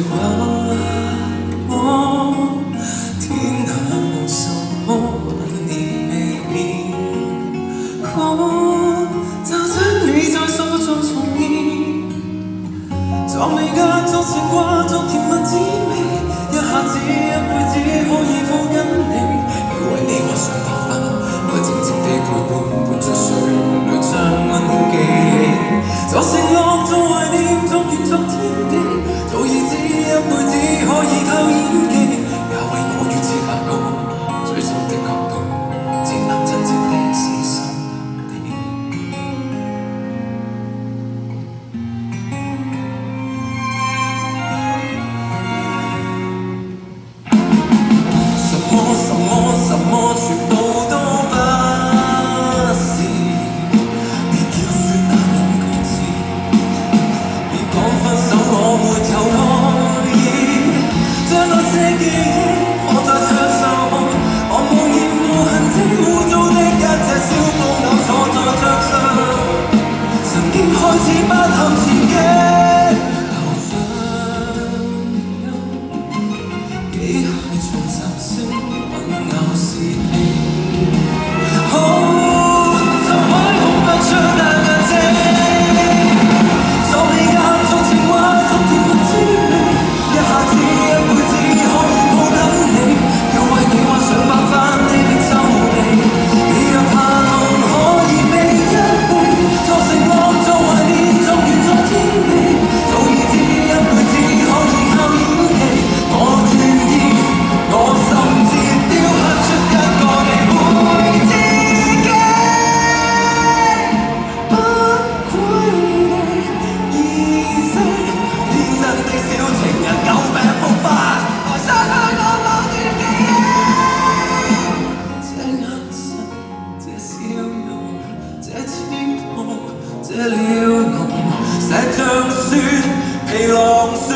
話，天下無什麼你未變，就將你在心中重現，在眉間作情話，作甜蜜滋味，一下子一輩子可以抱緊你，要為你畫上白髮，來靜靜地陪伴，伴着睡夢裏將溫馨記起，作承諾，作懷念，作緣，作天地，早已知一輩子可以靠演技，也為我預設下個最深的角度，只能真正的死心地。什麼全部都不是，別要說那兩個字，別講分手我沒有愛意，將那些記憶放在桌上看，我無言無痕跡污糟的一隻小布偶坐在桌上，曾經開始不堪前嘅樓上機械從雜聲混淆是你。這了濃，石像雪，疲狼雪。